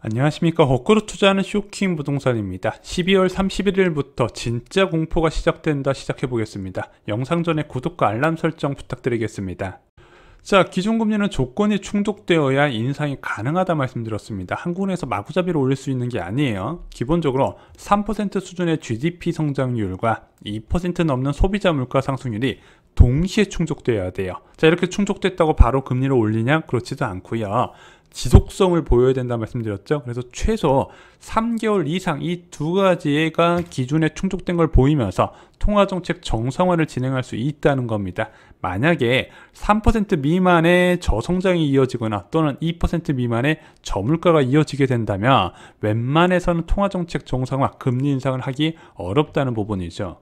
안녕하십니까. 거꾸로 투자하는 쇼킹 부동산입니다. 12월 31일부터 진짜 공포가 시작된다 시작해 보겠습니다. 영상 전에 구독과 알람 설정 부탁드리겠습니다. 자, 기준금리는 조건이 충족되어야 인상이 가능하다 말씀드렸습니다. 한국은행에서 마구잡이로 올릴 수 있는 게 아니에요. 기본적으로 3% 수준의 GDP 성장률과 2% 넘는 소비자 물가 상승률이 동시에 충족되어야 돼요. 자, 이렇게 충족됐다고 바로 금리를 올리냐? 그렇지도 않고요. 지속성을 보여야 된다 말씀드렸죠. 그래서 최소 3개월 이상 이 두 가지가 기준에 충족된 걸 보이면서 통화정책 정상화를 진행할 수 있다는 겁니다. 만약에 3% 미만의 저성장이 이어지거나 또는 2% 미만의 저물가가 이어지게 된다면 웬만해서는 통화정책 정상화, 금리 인상을 하기 어렵다는 부분이죠.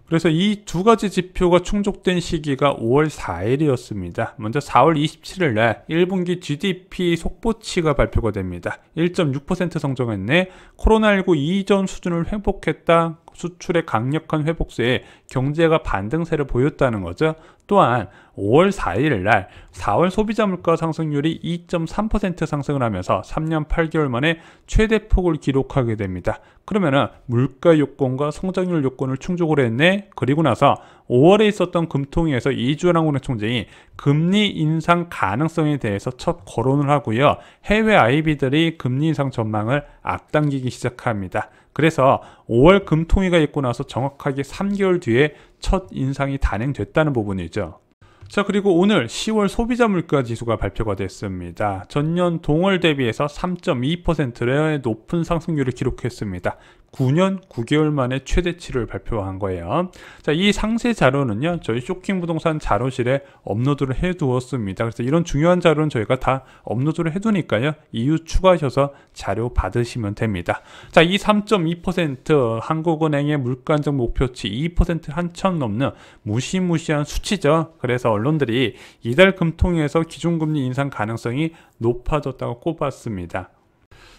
그래서 이 두 가지 지표가 충족된 시기가 5월 4일이었습니다. 먼저 4월 27일 날 1분기 GDP 속보치가 발표가 됩니다. 1.6% 성장했네. 코로나19 이전 수준을 회복했다. 수출의 강력한 회복세에 경제가 반등세를 보였다는 거죠. 또한 5월 4일 날 4월 소비자 물가 상승률이 2.3% 상승을 하면서 3년 8개월 만에 최대폭을 기록하게 됩니다. 그러면은 물가 요건과 성장률 요건을 충족을 했네. 그리고 나서 5월에 있었던 금통위에서 이주환 은행 총재이 금리 인상 가능성에 대해서 첫 거론을 하고요. 해외 IB들이 금리 인상 전망을 앞당기기 시작합니다. 그래서 5월 금통위가 있고 나서 정확하게 3개월 뒤에 첫 인상이 단행됐다는 부분이죠. 자, 그리고 오늘 10월 소비자 물가 지수가 발표가 됐습니다. 전년 동월 대비해서 3.2%의 높은 상승률을 기록했습니다. 9년 9개월 만에 최대치를 발표한 거예요. 자, 이 상세 자료는요, 저희 쇼킹 부동산 자료실에 업로드를 해 두었습니다. 그래서 이런 중요한 자료는 저희가 다 업로드를 해 두니까요, 이후 추가하셔서 자료 받으시면 됩니다. 자, 이 3.2% 한국은행의 물가 안정 목표치 2% 한참 넘는 무시무시한 수치죠. 그래서 언론들이 이달 금통위에서 기준금리 인상 가능성이 높아졌다고 꼽았습니다.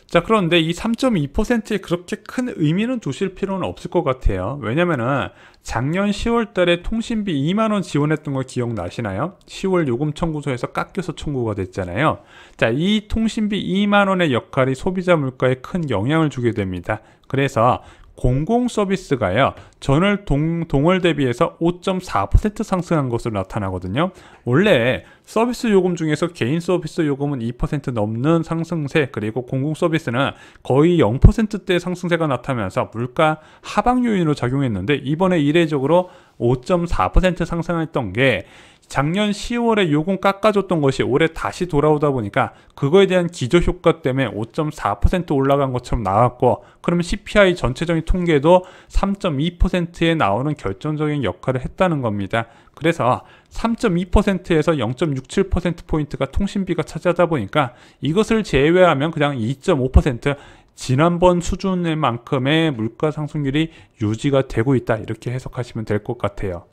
자, 그런데 이 3.2%에 그렇게 큰 의미는 두실 필요는 없을 것 같아요. 왜냐면은 작년 10월 달에 통신비 2만원 지원했던 거 기억나시나요? 10월 요금 청구서에서 깎여서 청구가 됐잖아요. 자, 이 통신비 2만원의 역할이 소비자 물가에 큰 영향을 주게 됩니다. 그래서 공공 서비스가요, 전월 동월 대비해서 5.4% 상승한 것으로 나타나거든요. 원래 서비스 요금 중에서 개인 서비스 요금은 2% 넘는 상승세, 그리고 공공 서비스는 거의 0%대 상승세가 나타나면서 물가 하방 요인으로 작용했는데, 이번에 이례적으로 5.4% 상승했던 게 작년 10월에 요금 깎아줬던 것이 올해 다시 돌아오다 보니까 그거에 대한 기저효과 때문에 5.4% 올라간 것처럼 나왔고, 그러면 CPI 전체적인 통계도 3.2%에 나오는 결정적인 역할을 했다는 겁니다. 그래서 3.2%에서 0.67%포인트가 통신비가 차지하다 보니까 이것을 제외하면 그냥 2.5%, 지난번 수준의 만큼의 물가 상승률이 유지가 되고 있다, 이렇게 해석하시면 될 것 같아요.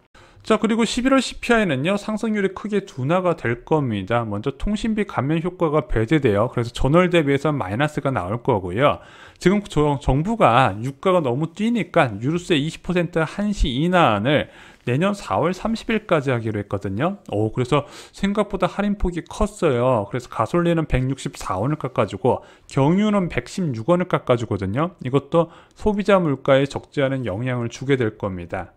자, 그리고 11월 CPI는요, 상승률이 크게 둔화가 될 겁니다. 먼저 통신비 감면 효과가 배제돼요. 그래서 전월 대비해서 마이너스가 나올 거고요. 지금 정부가 유가가 너무 뛰니까 유류세 20% 한시 인하안을 내년 4월 30일까지 하기로 했거든요. 그래서 생각보다 할인폭이 컸어요. 그래서 가솔린은 164원을 깎아주고 경유는 116원을 깎아주거든요. 이것도 소비자 물가에 적지 않은 영향을 주게 될 겁니다.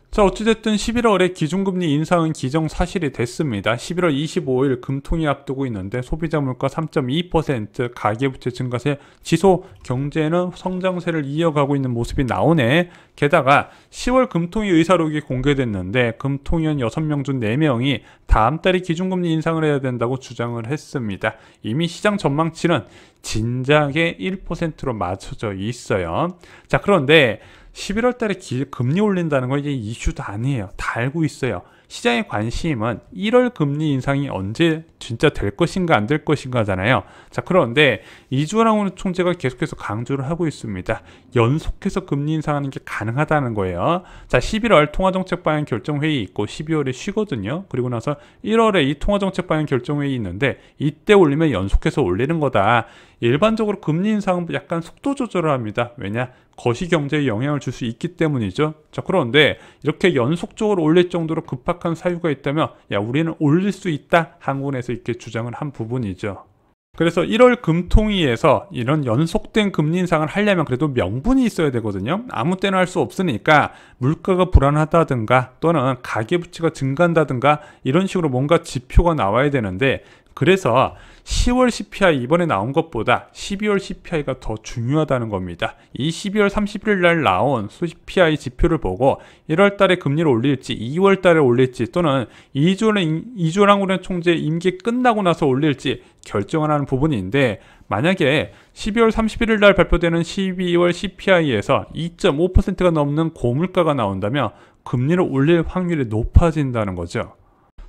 자, 어찌됐든 11월에 기준금리 인상은 기정사실이 됐습니다. 11월 25일 금통위 앞두고 있는데 소비자 물가 3.2%, 가계부채 증가세, 지속 경제는 성장세를 이어가고 있는 모습이 나오네. 게다가 10월 금통위 의사록이 공개됐는데 금통위원 6명 중 4명이 다음 달에 기준금리 인상을 해야 된다고 주장을 했습니다. 이미 시장 전망치는 진작에 1%로 맞춰져 있어요. 자, 그런데 11월 달에 금리 올린다는 건 이제 이슈도 아니에요. 다 알고 있어요. 시장의 관심은 1월 금리 인상이 언제 진짜 될 것인가 안 될 것인가잖아요. 자, 그런데 이주환 은행 총재가 계속해서 강조를 하고 있습니다. 연속해서 금리 인상하는 게 가능하다는 거예요. 자, 11월 통화정책 방향 결정회의 있고 12월에 쉬거든요. 그리고 나서 1월에 이 통화정책 방향 결정회의 있는데 이때 올리면 연속해서 올리는 거다. 일반적으로 금리 인상은 약간 속도 조절을 합니다. 왜냐? 거시경제에 영향을 줄 수 있기 때문이죠. 자, 그런데 이렇게 연속적으로 올릴 정도로 급박한 사유가 있다면, 야, 우리는 올릴 수 있다, 한국은행에서 이렇게 주장을 한 부분이죠. 그래서 1월 금통위에서 이런 연속된 금리 인상을 하려면 그래도 명분이 있어야 되거든요. 아무 때나 할 수 없으니까 물가가 불안하다든가 또는 가계부채가 증가한다든가 이런 식으로 뭔가 지표가 나와야 되는데, 그래서 10월 CPI 이번에 나온 것보다 12월 CPI가 더 중요하다는 겁니다. 이 12월 31일 날 나온 CPI 지표를 보고 1월 달에 금리를 올릴지 2월 달에 올릴지 또는 이주lang 총재 임기 끝나고 나서 올릴지 결정을 하는 부분인데, 만약에 12월 31일 날 발표되는 12월 CPI에서 2.5%가 넘는 고물가가 나온다면 금리를 올릴 확률이 높아진다는 거죠.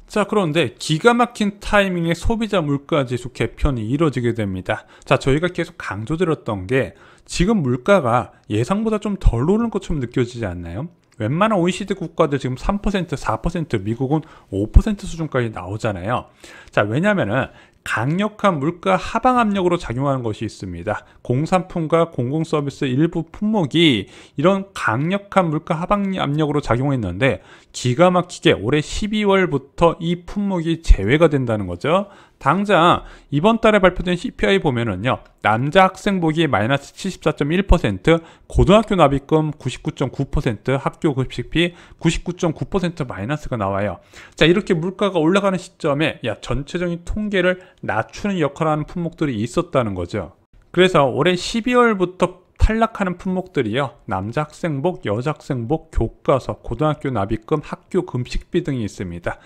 자, 그런데 기가 막힌 타이밍에 소비자 물가지수 개편이 이뤄지게 됩니다. 자, 저희가 계속 강조드렸던 게 지금 물가가 예상보다 좀 덜 오르는 것처럼 느껴지지 않나요? 웬만한 OECD 국가들 지금 3%, 4%, 미국은 5% 수준까지 나오잖아요. 자, 왜냐면은 강력한 물가 하방 압력으로 작용하는 것이 있습니다. 공산품과 공공서비스 일부 품목이 이런 강력한 물가 하방 압력으로 작용했는데 기가 막히게 올해 12월부터 이 품목이 제외가 된다는 거죠. 당장 이번 달에 발표된 CPI 보면은요, 남자 학생복이 마이너스 74.1%, 고등학교 납입금 99.9%, 학교 급식비 99.9% 마이너스가 나와요. 자, 이렇게 물가가 올라가는 시점에 전체적인 통계를 낮추는 역할을 하는 품목들이 있었다는 거죠. 그래서 올해 12월부터 탈락하는 품목들이요, 남자 학생복, 여자 학생복, 교과서, 고등학교 납입금, 학교 급식비 등이 있습니다.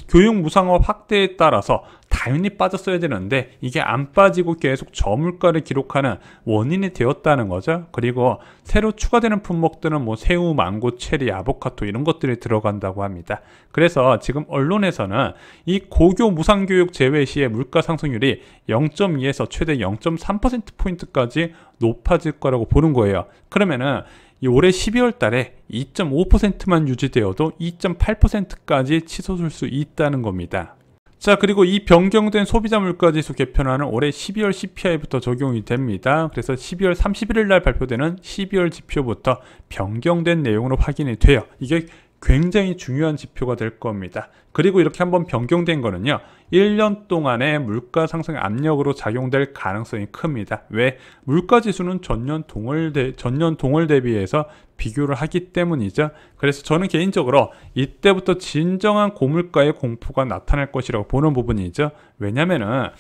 교육 무상화 확대에 따라서 당연히 빠졌어야 되는데 이게 안 빠지고 계속 저물가를 기록하는 원인이 되었다는 거죠. 그리고 새로 추가되는 품목들은 뭐 새우, 망고, 체리, 아보카도 이런 것들이 들어간다고 합니다. 그래서 지금 언론에서는 이 고교 무상교육 제외 시에 물가 상승률이 0.2에서 최대 0.3%포인트까지 높아질 거라고 보는 거예요. 그러면은 이 올해 12월 달에 2.5%만 유지되어도 2.8%까지 치솟을 수 있다는 겁니다. 자, 그리고 이 변경된 소비자 물가지수 개편안은 올해 12월 CPI부터 적용이 됩니다. 그래서 12월 31일 날 발표되는 12월 지표부터 변경된 내용으로 확인이 돼요. 이게 굉장히 중요한 지표가 될 겁니다. 그리고 이렇게 한번 변경된 거는요, 1년 동안의 물가 상승 압력으로 작용될 가능성이 큽니다. 왜? 물가지수는 전년 동월 대비해서 비교를 하기 때문이죠. 그래서 저는 개인적으로 이때부터 진정한 고물가의 공포가 나타날 것이라고 보는 부분이죠. 왜냐면은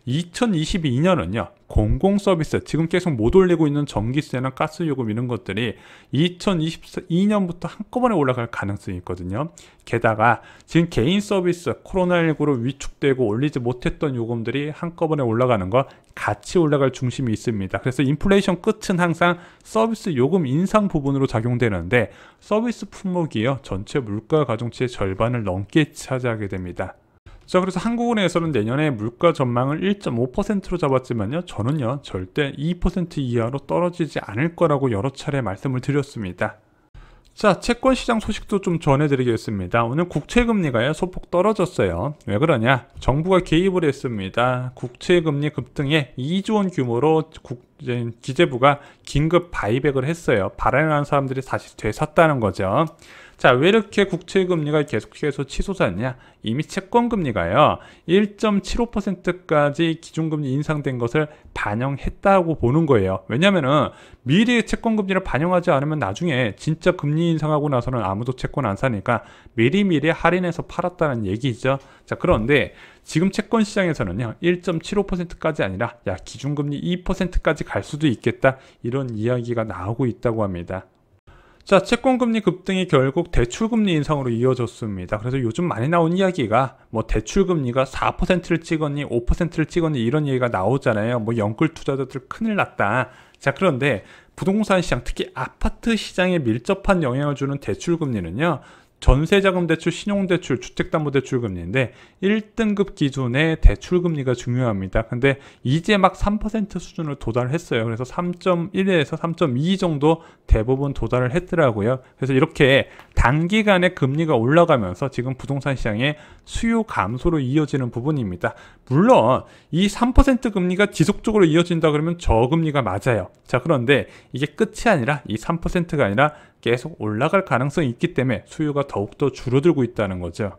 2022년은요, 공공서비스, 지금 계속 못 올리고 있는 전기세나 가스요금 이런 것들이 2022년부터 한꺼번에 올라갈 가능성이 있거든요. 게다가 지금 개인 서비스, 코로나19로 위축되고 올리지 못했던 요금들이 한꺼번에 올라가는 거 같이 올라갈 중심이 있습니다. 그래서 인플레이션 끝은 항상 서비스 요금 인상 부분으로 작용되는데 서비스 품목이요, 전체 물가 가중치의 절반을 넘게 차지하게 됩니다. 자, 그래서 한국은행에서는 내년에 물가 전망을 1.5%로 잡았지만요, 저는요 절대 2% 이하로 떨어지지 않을 거라고 여러 차례 말씀을 드렸습니다. 자, 채권시장 소식도 좀 전해드리겠습니다. 오늘 국채금리가요 소폭 떨어졌어요. 왜 그러냐? 정부가 개입을 했습니다. 국채금리 급등에 2조 원 규모로 기재부가 긴급 바이백을 했어요. 발행하는 사람들이 다시 되샀다는 거죠. 자, 왜 이렇게 국채금리가 계속해서 치솟았냐? 이미 채권금리가요 1.75%까지 기준금리 인상된 것을 반영했다고 보는 거예요. 왜냐면은 미리 채권금리를 반영하지 않으면 나중에 진짜 금리 인상하고 나서는 아무도 채권 안 사니까 미리미리 할인해서 팔았다는 얘기죠. 자, 그런데 지금 채권시장에서는요 1.75%까지 아니라 기준금리 2%까지 갈 수도 있겠다, 이런 이야기가 나오고 있다고 합니다. 자, 채권금리 급등이 결국 대출금리 인상으로 이어졌습니다. 그래서 요즘 많이 나온 이야기가 뭐 대출금리가 4%를 찍었니 5%를 찍었니 이런 얘기가 나오잖아요. 뭐 영끌 투자자들 큰일 났다. 자, 그런데 부동산 시장, 특히 아파트 시장에 밀접한 영향을 주는 대출금리는요, 전세자금대출, 신용대출, 주택담보대출 금리인데 1등급 기준의 대출금리가 중요합니다. 근데 이제 막 3% 수준을 도달했어요. 그래서 3.1에서 3.2 정도 대부분 도달을 했더라고요. 그래서 이렇게 단기간에 금리가 올라가면서 지금 부동산 시장의 수요 감소로 이어지는 부분입니다. 물론 이 3% 금리가 지속적으로 이어진다 그러면 저금리가 맞아요. 자, 그런데 이게 끝이 아니라 이 3%가 아니라 계속 올라갈 가능성이 있기 때문에 수요가 더욱더 줄어들고 있다는 거죠.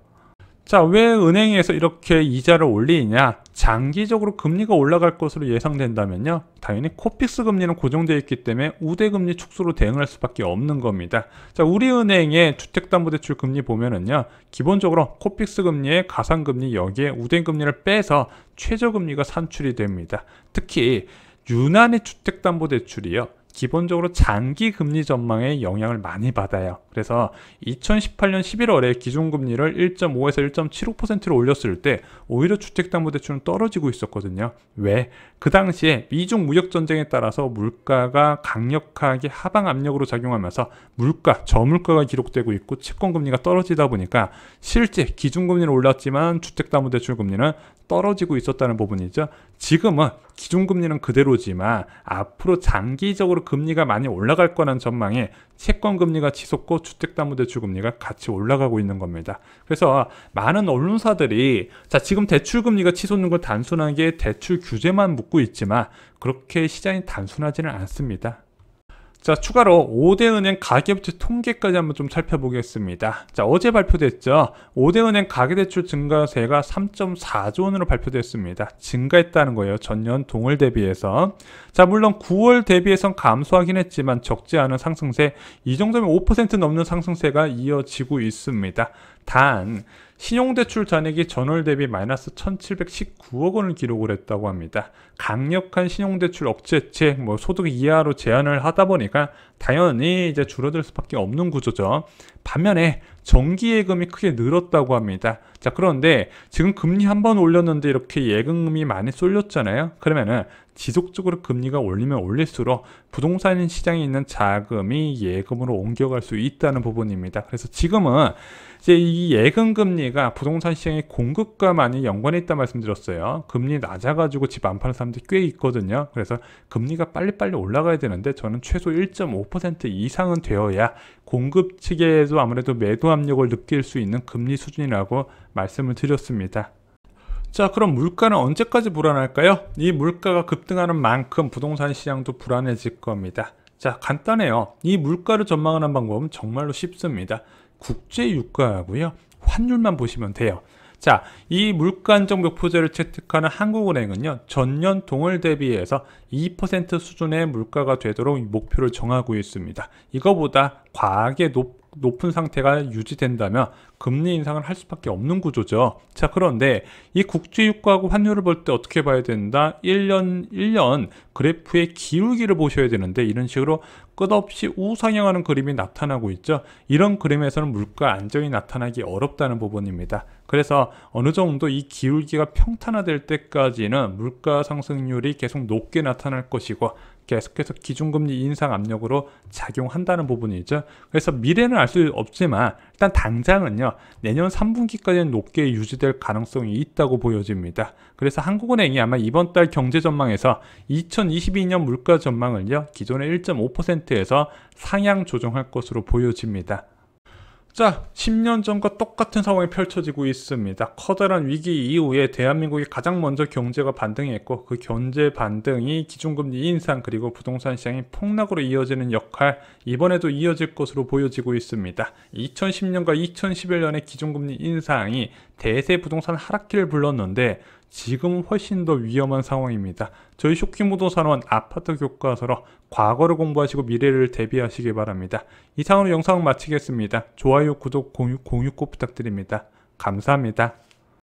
자, 왜 은행에서 이렇게 이자를 올리냐? 장기적으로 금리가 올라갈 것으로 예상된다면요, 당연히 코픽스 금리는 고정되어 있기 때문에 우대금리 축소로 대응할 수밖에 없는 겁니다. 자, 우리은행의 주택담보대출 금리 보면은요, 기본적으로 코픽스 금리에 가상금리, 여기에 우대금리를 빼서 최저금리가 산출이 됩니다. 특히 유난히 주택담보대출이요, 기본적으로 장기 금리 전망에 영향을 많이 받아요. 그래서 2018년 11월에 기준금리를 1.5에서 1.75%로 올렸을 때 오히려 주택담보대출은 떨어지고 있었거든요. 왜? 그 당시에 미중 무역전쟁에 따라서 물가가 강력하게 하방 압력으로 작용하면서 저물가가 기록되고 있고 채권금리가 떨어지다 보니까 실제 기준금리는 올랐지만 주택담보대출 금리는 떨어지고 있었다는 부분이죠. 지금은 기준금리는 그대로지만 앞으로 장기적으로 금리가 많이 올라갈 거라는 전망에 채권금리가 치솟고 주택담보대출 금리가 같이 올라가고 있는 겁니다. 그래서 많은 언론사들이 지금 대출금리가 치솟는 걸 단순하게 대출 규제만 묻고 있지만 그렇게 시장이 단순하지는 않습니다. 자, 추가로 5대 은행 가계부채 통계까지 한번 좀 살펴보겠습니다. 자, 어제 발표됐죠. 5대 은행 가계대출 증가세가 3.4조 원으로 발표됐습니다. 증가했다는 거예요, 전년 동월 대비해서. 자, 물론 9월 대비해선 감소하긴 했지만 적지 않은 상승세, 이 정도면 5% 넘는 상승세가 이어지고 있습니다. 단 신용대출 잔액이 전월 대비 마이너스 1719억 원을 기록을 했다고 합니다. 강력한 신용대출 억제책, 소득 이하로 제한을 하다 보니까 당연히 이제 줄어들 수밖에 없는 구조죠. 반면에 정기예금이 크게 늘었다고 합니다. 자, 그런데 지금 금리 한번 올렸는데 이렇게 예금이 많이 쏠렸잖아요. 그러면은 지속적으로 금리가 올리면 올릴수록 부동산 시장에 있는 자금이 예금으로 옮겨갈 수 있다는 부분입니다. 그래서 지금은 이제 이 예금 금리가 부동산 시장의 공급과 많이 연관이 있다 말씀드렸어요. 금리 낮아가지고 집 안 파는 사람들이 꽤 있거든요. 그래서 금리가 빨리빨리 올라가야 되는데 저는 최소 1.5% 이상은 되어야 공급 측에도 아무래도 매도 압력을 느낄 수 있는 금리 수준이라고 말씀을 드렸습니다. 자, 그럼 물가는 언제까지 불안할까요? 이 물가가 급등하는 만큼 부동산 시장도 불안해질 겁니다. 자, 간단해요. 이 물가를 전망하는 방법은 정말로 쉽습니다. 국제유가하고요, 환율만 보시면 돼요. 자, 이 물가 안정 목표제를 채택하는 한국은행은요, 전년 동월 대비해서 2% 수준의 물가가 되도록 목표를 정하고 있습니다. 이거보다 과하게 높은 상태가 유지된다면 금리 인상을 할 수밖에 없는 구조죠. 자, 그런데 이 국제유가하고 환율을 볼 때 어떻게 봐야 된다? 1년 그래프의 기울기를 보셔야 되는데 이런 식으로 끝없이 우상향하는 그림이 나타나고 있죠. 이런 그림에서는 물가 안정이 나타나기 어렵다는 부분입니다. 그래서 어느 정도 이 기울기가 평탄화될 때까지는 물가 상승률이 계속 높게 나타날 것이고 계속해서 기준금리 인상 압력으로 작용한다는 부분이죠. 그래서 미래는 알 수 없지만 일단 당장은요, 내년 3분기까지는 높게 유지될 가능성이 있다고 보여집니다. 그래서 한국은행이 아마 이번 달 경제 전망에서 2022년 물가 전망을요, 기존의 1.5%에서 상향 조정할 것으로 보여집니다. 자, 10년 전과 똑같은 상황이 펼쳐지고 있습니다. 커다란 위기 이후에 대한민국이 가장 먼저 경제가 반등했고 그 경제 반등이 기준금리 인상 그리고 부동산 시장의 폭락으로 이어지는 역할, 이번에도 이어질 것으로 보여지고 있습니다. 2010년과 2011년의 기준금리 인상이 대세 부동산 하락기를 불렀는데 지금은 훨씬 더 위험한 상황입니다. 저희 쇼킹부동산원 아파트 교과서로 과거를 공부하시고 미래를 대비하시기 바랍니다. 이상으로 영상 마치겠습니다. 좋아요, 구독, 공유 꼭 부탁드립니다. 감사합니다.